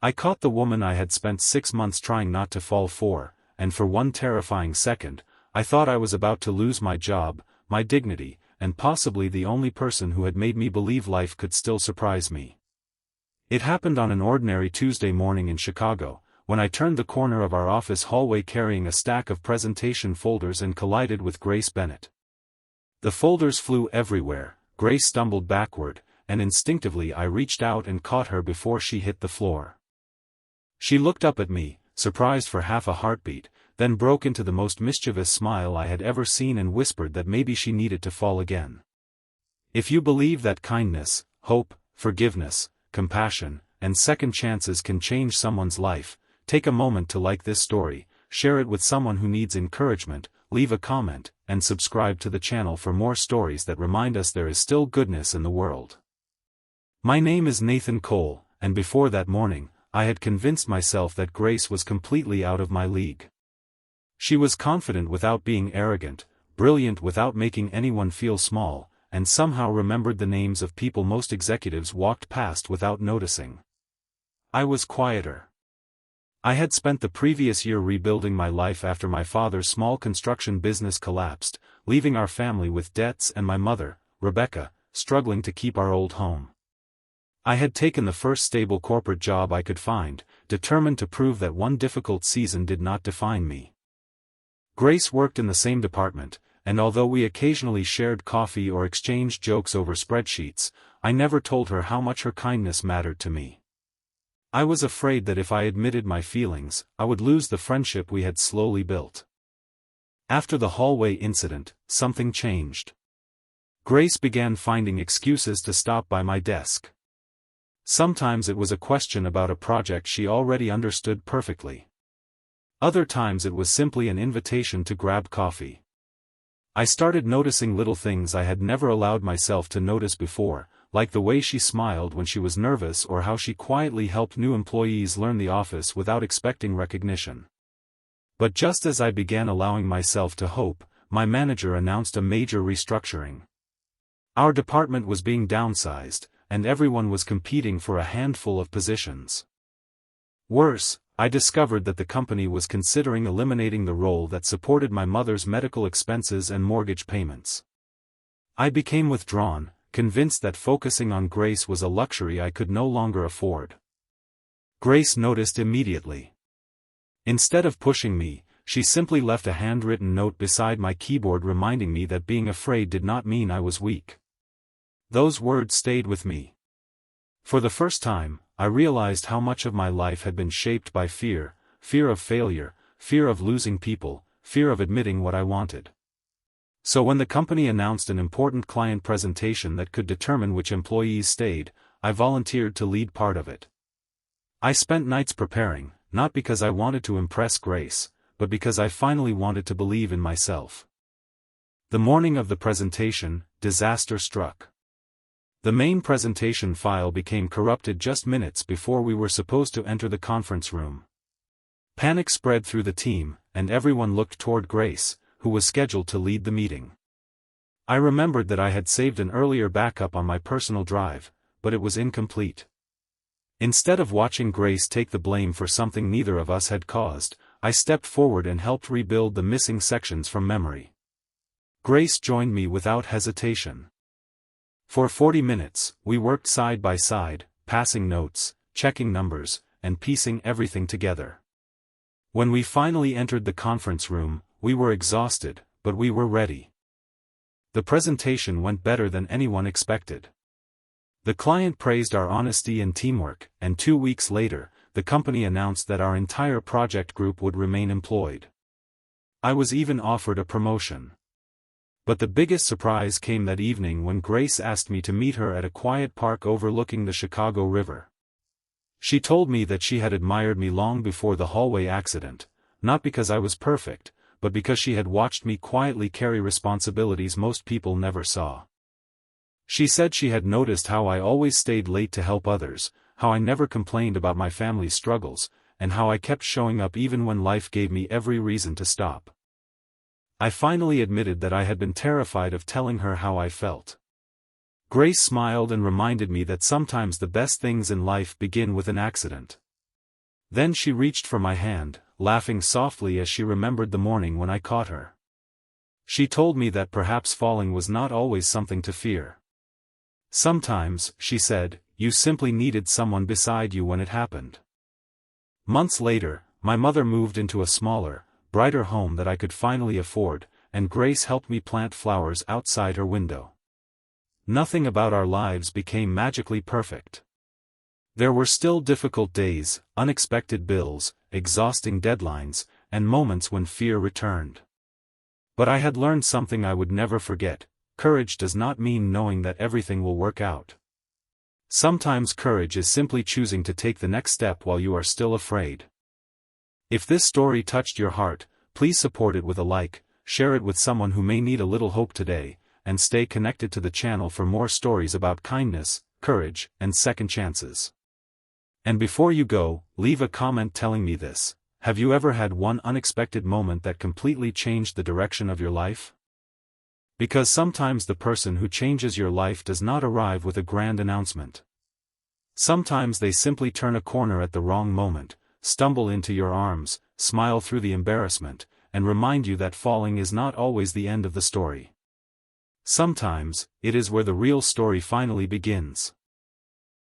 I caught the woman I had spent 6 months trying not to fall for, and for one terrifying second, I thought I was about to lose my job, my dignity, and possibly the only person who had made me believe life could still surprise me. It happened on an ordinary Tuesday morning in Chicago, when I turned the corner of our office hallway carrying a stack of presentation folders and collided with Grace Bennett. The folders flew everywhere, Grace stumbled backward, and instinctively I reached out and caught her before she hit the floor. She looked up at me, surprised for half a heartbeat, then broke into the most mischievous smile I had ever seen and whispered that maybe she needed to fall again. If you believe that kindness, hope, forgiveness, compassion, and second chances can change someone's life, take a moment to like this story, share it with someone who needs encouragement, leave a comment, and subscribe to the channel for more stories that remind us there is still goodness in the world. My name is Nathan Cole, and before that morning, I had convinced myself that Grace was completely out of my league. She was confident without being arrogant, brilliant without making anyone feel small, and somehow remembered the names of people most executives walked past without noticing. I was quieter. I had spent the previous year rebuilding my life after my father's small construction business collapsed, leaving our family with debts and my mother, Rebecca, struggling to keep our old home. I had taken the first stable corporate job I could find, determined to prove that one difficult season did not define me. Grace worked in the same department, and although we occasionally shared coffee or exchanged jokes over spreadsheets, I never told her how much her kindness mattered to me. I was afraid that if I admitted my feelings, I would lose the friendship we had slowly built. After the hallway incident, something changed. Grace began finding excuses to stop by my desk. Sometimes it was a question about a project she already understood perfectly. Other times it was simply an invitation to grab coffee. I started noticing little things I had never allowed myself to notice before, like the way she smiled when she was nervous or how she quietly helped new employees learn the office without expecting recognition. But just as I began allowing myself to hope, my manager announced a major restructuring. Our department was being downsized, and everyone was competing for a handful of positions. Worse, I discovered that the company was considering eliminating the role that supported my mother's medical expenses and mortgage payments. I became withdrawn, convinced that focusing on Grace was a luxury I could no longer afford. Grace noticed immediately. Instead of pushing me, she simply left a handwritten note beside my keyboard reminding me that being afraid did not mean I was weak. Those words stayed with me. For the first time, I realized how much of my life had been shaped by fear, fear of failure, fear of losing people, fear of admitting what I wanted. So when the company announced an important client presentation that could determine which employees stayed, I volunteered to lead part of it. I spent nights preparing, not because I wanted to impress Grace, but because I finally wanted to believe in myself. The morning of the presentation, disaster struck. The main presentation file became corrupted just minutes before we were supposed to enter the conference room. Panic spread through the team, and everyone looked toward Grace, who was scheduled to lead the meeting. I remembered that I had saved an earlier backup on my personal drive, but it was incomplete. Instead of watching Grace take the blame for something neither of us had caused, I stepped forward and helped rebuild the missing sections from memory. Grace joined me without hesitation. For 40 minutes, we worked side by side, passing notes, checking numbers, and piecing everything together. When we finally entered the conference room, we were exhausted, but we were ready. The presentation went better than anyone expected. The client praised our honesty and teamwork, and 2 weeks later, the company announced that our entire project group would remain employed. I was even offered a promotion. But the biggest surprise came that evening when Grace asked me to meet her at a quiet park overlooking the Chicago River. She told me that she had admired me long before the hallway accident, not because I was perfect, but because she had watched me quietly carry responsibilities most people never saw. She said she had noticed how I always stayed late to help others, how I never complained about my family's struggles, and how I kept showing up even when life gave me every reason to stop. I finally admitted that I had been terrified of telling her how I felt. Grace smiled and reminded me that sometimes the best things in life begin with an accident. Then she reached for my hand, laughing softly as she remembered the morning when I caught her. She told me that perhaps falling was not always something to fear. Sometimes, she said, you simply needed someone beside you when it happened. Months later, my mother moved into a smaller, brighter home that I could finally afford, and Grace helped me plant flowers outside her window. Nothing about our lives became magically perfect. There were still difficult days, unexpected bills, exhausting deadlines, and moments when fear returned. But I had learned something I would never forget: courage does not mean knowing that everything will work out. Sometimes courage is simply choosing to take the next step while you are still afraid. If this story touched your heart, please support it with a like, share it with someone who may need a little hope today, and stay connected to the channel for more stories about kindness, courage, and second chances. And before you go, leave a comment telling me this: have you ever had one unexpected moment that completely changed the direction of your life? Because sometimes the person who changes your life does not arrive with a grand announcement. Sometimes they simply turn a corner at the wrong moment, stumble into your arms, smile through the embarrassment, and remind you that falling is not always the end of the story. Sometimes, it is where the real story finally begins.